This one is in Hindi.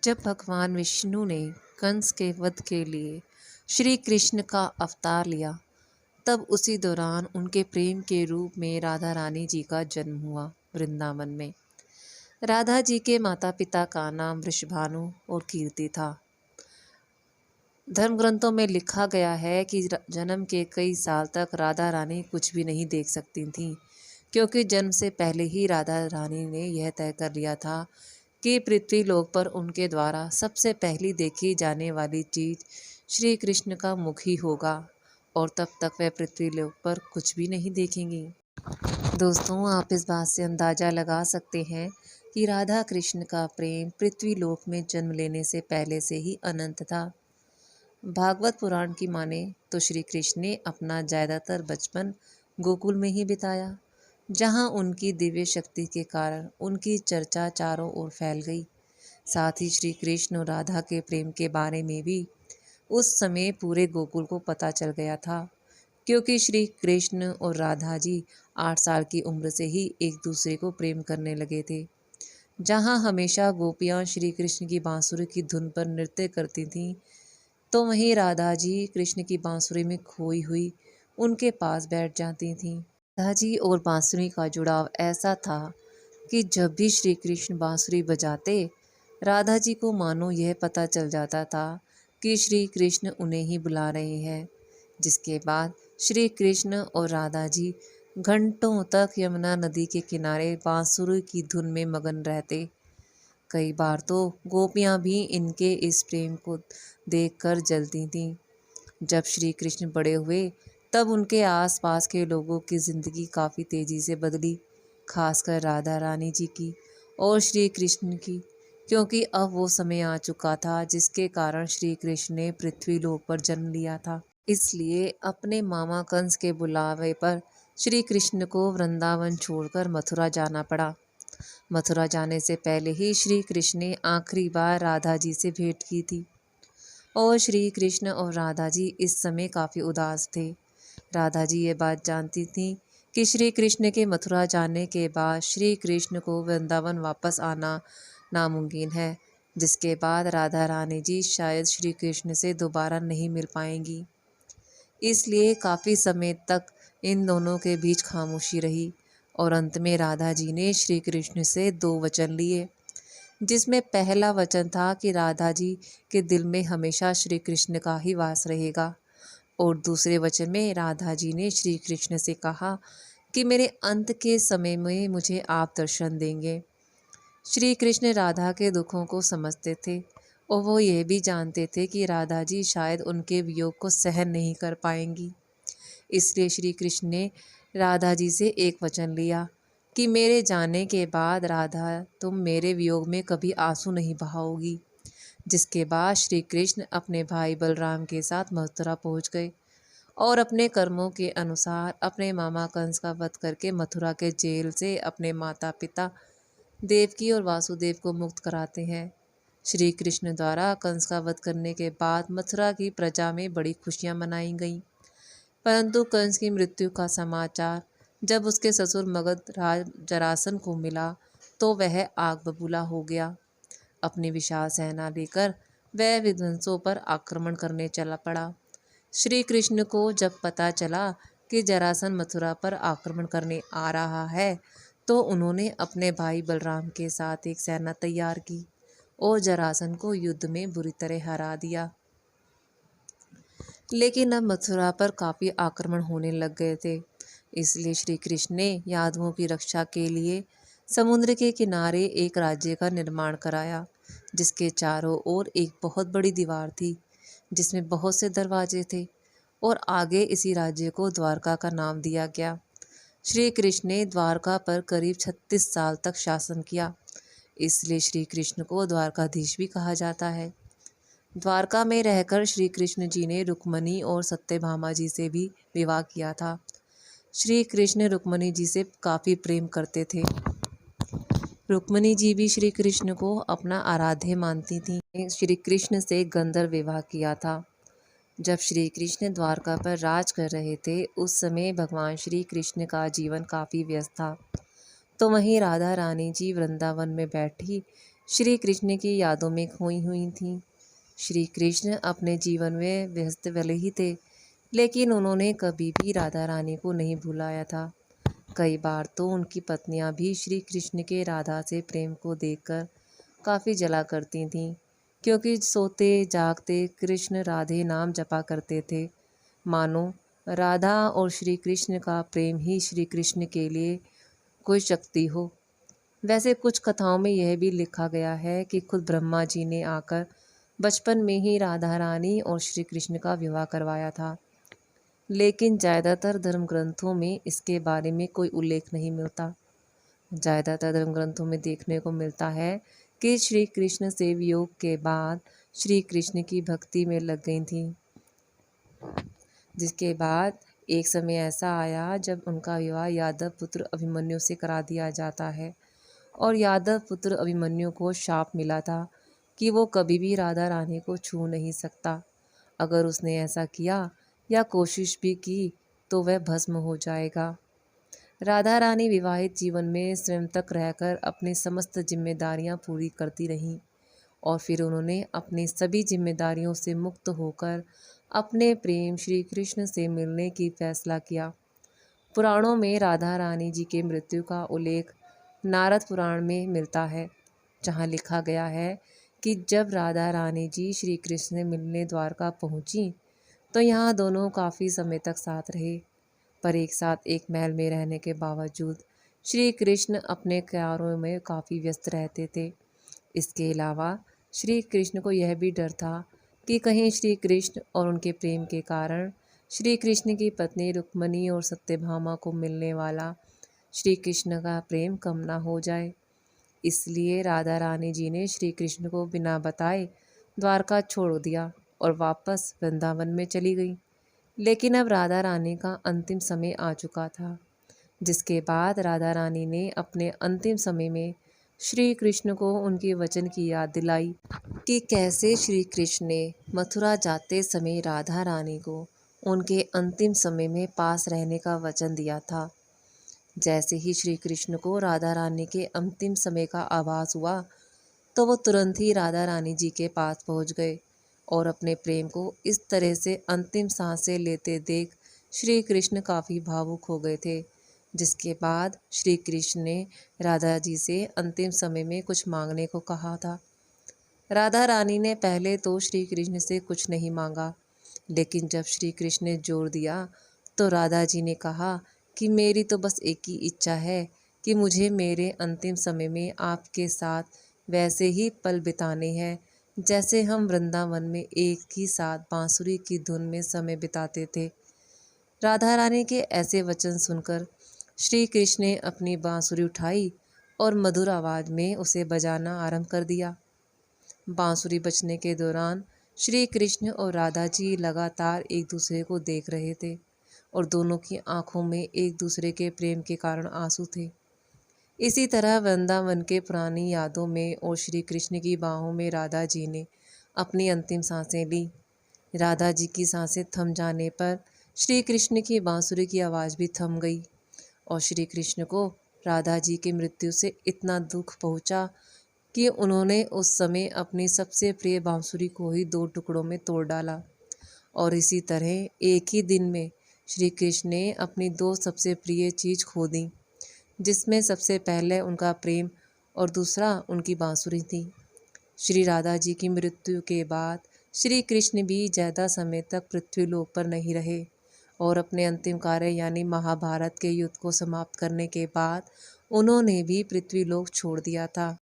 जब भगवान विष्णु ने कंस के वध के लिए श्री कृष्ण का अवतार लिया, तब उसी दौरान उनके प्रेम के रूप में राधा रानी जी का जन्म हुआ वृंदावन में। राधा जी के माता पिता का नाम वृषभानु और कीर्ति था। धर्म ग्रंथों में लिखा गया है कि जन्म के कई साल तक राधा रानी कुछ भी नहीं देख सकती थीं, क्योंकि जन्म से पहले ही राधा रानी ने यह तय कर लिया था कि पृथ्वी लोक पर उनके द्वारा सबसे पहली देखी जाने वाली चीज श्री कृष्ण का मुख ही होगा, और तब तक वह पृथ्वी लोक पर कुछ भी नहीं देखेंगी। दोस्तों, आप इस बात से अंदाजा लगा सकते हैं कि राधा कृष्ण का प्रेम पृथ्वी लोक में जन्म लेने से पहले से ही अनंत था। भागवत पुराण की माने तो श्री कृष्ण ने अपना ज़्यादातर बचपन गोकुल में ही बिताया, जहां उनकी दिव्य शक्ति के कारण उनकी चर्चा चारों ओर फैल गई। साथ ही श्री कृष्ण और राधा के प्रेम के बारे में भी उस समय पूरे गोकुल को पता चल गया था, क्योंकि श्री कृष्ण और राधा जी 8 साल की उम्र से ही एक दूसरे को प्रेम करने लगे थे। जहां हमेशा गोपियां श्री कृष्ण की बांसुरी की धुन पर नृत्य करती थीं, तो वहीं राधा जी कृष्ण की बांसुरी में खोई हुई उनके पास बैठ जाती थीं। राधा जी और बांसुरी का जुड़ाव ऐसा था कि जब भी श्री कृष्ण बांसुरी बजाते, राधा जी को मानो यह पता चल जाता था कि श्री कृष्ण उन्हें ही बुला रहे हैं। जिसके बाद श्री कृष्ण और राधा जी घंटों तक यमुना नदी के किनारे बांसुरी की धुन में मगन रहते। कई बार तो गोपियां भी इनके इस प्रेम को देखकर जलती थीं। जब श्री कृष्ण बड़े हुए, तब उनके आसपास के लोगों की ज़िंदगी काफ़ी तेज़ी से बदली, खासकर राधा रानी जी की और श्री कृष्ण की, क्योंकि अब वो समय आ चुका था जिसके कारण श्री कृष्ण ने पृथ्वी लोक पर जन्म लिया था। इसलिए अपने मामा कंस के बुलावे पर श्री कृष्ण को वृंदावन छोड़कर मथुरा जाना पड़ा। मथुरा जाने से पहले ही श्री कृष्ण ने आखिरी बार राधा जी से भेंट की थी, और श्री कृष्ण और राधा जी इस समय काफ़ी उदास थे। राधा जी ये बात जानती थीं कि श्री कृष्ण के मथुरा जाने के बाद श्री कृष्ण को वृंदावन वापस आना नामुमकिन है, जिसके बाद राधा रानी जी शायद श्री कृष्ण से दोबारा नहीं मिल पाएंगी। इसलिए काफ़ी समय तक इन दोनों के बीच खामोशी रही, और अंत में राधा जी ने श्री कृष्ण से 2 वचन लिए, जिसमें पहला वचन था कि राधा जी के दिल में हमेशा श्री कृष्ण का ही वास रहेगा, और दूसरे वचन में राधा जी ने श्री कृष्ण से कहा कि मेरे अंत के समय में मुझे आप दर्शन देंगे। श्री कृष्ण राधा के दुखों को समझते थे, और वो ये भी जानते थे कि राधा जी शायद उनके वियोग को सहन नहीं कर पाएंगी। इसलिए श्री कृष्ण ने राधा जी से एक वचन लिया कि मेरे जाने के बाद राधा, तुम मेरे वियोग में कभी आंसू नहीं बहाओगी। जिसके बाद श्री कृष्ण अपने भाई बलराम के साथ मथुरा पहुंच गए, और अपने कर्मों के अनुसार अपने मामा कंस का वध करके मथुरा के जेल से अपने माता पिता देवकी और वासुदेव को मुक्त कराते हैं। श्री कृष्ण द्वारा कंस का वध करने के बाद मथुरा की प्रजा में बड़ी खुशियां मनाई गईं। परंतु कंस की मृत्यु का समाचार जब उसके ससुर मगध राज जरासन को मिला, तो वह आग बबूला हो गया। अपनी विशाल सेना लेकर वह विध्वंसों पर आक्रमण करने चला पड़ा। श्री कृष्ण को जब पता चला कि जरासन मथुरा पर आक्रमण करने आ रहा है, तो उन्होंने अपने भाई बलराम के साथ एक सेना तैयार की और जरासन को युद्ध में बुरी तरह हरा दिया। लेकिन अब मथुरा पर काफ़ी आक्रमण होने लग गए थे। इसलिए श्री कृष्ण ने यादवों की रक्षा के लिए समुद्र के किनारे एक राज्य का निर्माण कराया, जिसके चारों ओर एक बहुत बड़ी दीवार थी, जिसमें बहुत से दरवाजे थे, और आगे इसी राज्य को द्वारका का नाम दिया गया। श्री कृष्ण ने द्वारका पर करीब 36 साल तक शासन किया, इसलिए श्री कृष्ण को द्वारकाधीश भी कहा जाता है। द्वारका में रहकर श्री कृष्ण जी ने रुक्मणी और सत्यभामा जी से भी विवाह किया था। श्री कृष्ण रुक्मणी जी से काफ़ी प्रेम करते थे। रुक्मणी जी भी श्री कृष्ण को अपना आराध्य मानती थीं। श्री कृष्ण से गंधर्व विवाह किया था। जब श्री कृष्ण द्वारका पर राज कर रहे थे, उस समय भगवान श्री कृष्ण का जीवन काफ़ी व्यस्त था। तो वहीं राधा रानी जी वृंदावन में बैठी श्री कृष्ण की यादों में खोई हुई थीं। श्री कृष्ण अपने जीवन में व्यस्त भले ही थे, लेकिन उन्होंने कभी भी राधा रानी को नहीं भुलाया था। कई बार तो उनकी पत्नियां भी श्री कृष्ण के राधा से प्रेम को देखकर काफ़ी जला करती थीं, क्योंकि सोते जागते कृष्ण राधे नाम जपा करते थे। मानो राधा और श्री कृष्ण का प्रेम ही श्री कृष्ण के लिए कोई शक्ति हो। वैसे कुछ कथाओं में यह भी लिखा गया है कि खुद ब्रह्मा जी ने आकर बचपन में ही राधा रानी और श्री कृष्ण का विवाह करवाया था, लेकिन ज़्यादातर धर्म ग्रंथों में इसके बारे में कोई उल्लेख नहीं मिलता। ज़्यादातर धर्म ग्रंथों में देखने को मिलता है कि श्री कृष्ण से वियोग के बाद श्री कृष्ण की भक्ति में लग गई थीं, जिसके बाद एक समय ऐसा आया जब उनका विवाह यादव पुत्र अभिमन्यु से करा दिया जाता है, और यादव पुत्र अभिमन्यु को शाप मिला था कि वो कभी भी राधा रानी को छू नहीं सकता। अगर उसने ऐसा किया या कोशिश भी की तो वह भस्म हो जाएगा। राधा रानी विवाहित जीवन में स्वयं तक रहकर अपनी समस्त जिम्मेदारियां पूरी करती रहीं, और फिर उन्होंने अपनी सभी जिम्मेदारियों से मुक्त होकर अपने प्रेम श्री कृष्ण से मिलने की फैसला किया। पुराणों में राधा रानी जी के मृत्यु का उल्लेख नारद पुराण में मिलता है, जहाँ लिखा गया है कि जब राधा रानी जी श्री कृष्ण से मिलने द्वारका पहुँची तो यहाँ दोनों काफ़ी समय तक साथ रहे, पर एक साथ एक महल में रहने के बावजूद श्री कृष्ण अपने कार्यों में काफ़ी व्यस्त रहते थे। इसके अलावा श्री कृष्ण को यह भी डर था कि कहीं श्री कृष्ण और उनके प्रेम के कारण श्री कृष्ण की पत्नी रुक्मणी और सत्यभामा को मिलने वाला श्री कृष्ण का प्रेम कम ना हो जाए। इसलिए राधा रानी जी ने श्री कृष्ण को बिना बताए द्वारका छोड़ दिया और वापस वृंदावन में चली गई। लेकिन अब राधा रानी का अंतिम समय आ चुका था, जिसके बाद राधा रानी ने अपने अंतिम समय में श्री कृष्ण को उनके वचन की याद दिलाई कि कैसे श्री कृष्ण ने मथुरा जाते समय राधा रानी को उनके अंतिम समय में पास रहने का वचन दिया था। जैसे ही श्री कृष्ण को राधा रानी के अंतिम समय का आभास हुआ तो वो तुरंत ही राधा रानी जी के पास पहुंच गए और अपने प्रेम को इस तरह से अंतिम सांसें लेते देख श्री कृष्ण काफ़ी भावुक हो गए थे। जिसके बाद श्री कृष्ण ने राधा जी से अंतिम समय में कुछ मांगने को कहा था। राधा रानी ने पहले तो श्री कृष्ण से कुछ नहीं मांगा, लेकिन जब श्री कृष्ण ने जोर दिया तो राधा जी ने कहा कि मेरी तो बस एक ही इच्छा है कि मुझे मेरे अंतिम समय में आपके साथ वैसे ही पल बिताने हैं जैसे हम वृंदावन में एक ही साथ बांसुरी की धुन में समय बिताते थे। राधा रानी के ऐसे वचन सुनकर श्री कृष्ण ने अपनी बांसुरी उठाई और मधुर आवाज़ में उसे बजाना आरंभ कर दिया। बांसुरी बजने के दौरान श्री कृष्ण और राधा जी लगातार एक दूसरे को देख रहे थे और दोनों की आंखों में एक दूसरे के प्रेम के कारण आंसू थे। इसी तरह वृंदावन के पुरानी यादों में और श्री कृष्ण की बाहों में राधा जी ने अपनी अंतिम सांसें ली। राधा जी की सांसें थम जाने पर श्री कृष्ण की बांसुरी की आवाज़ भी थम गई और श्री कृष्ण को राधा जी की मृत्यु से इतना दुख पहुंचा कि उन्होंने उस समय अपनी सबसे प्रिय बांसुरी को ही दो टुकड़ों में तोड़ डाला। और इसी तरह एक ही दिन में श्री कृष्ण ने अपनी दो सबसे प्रिय चीज़ खो दी, जिसमें सबसे पहले उनका प्रेम और दूसरा उनकी बांसुरी थी। श्री राधा जी की मृत्यु के बाद श्री कृष्ण भी ज़्यादा समय तक पृथ्वीलोक पर नहीं रहे और अपने अंतिम कार्य यानी महाभारत के युद्ध को समाप्त करने के बाद उन्होंने भी पृथ्वीलोक छोड़ दिया था।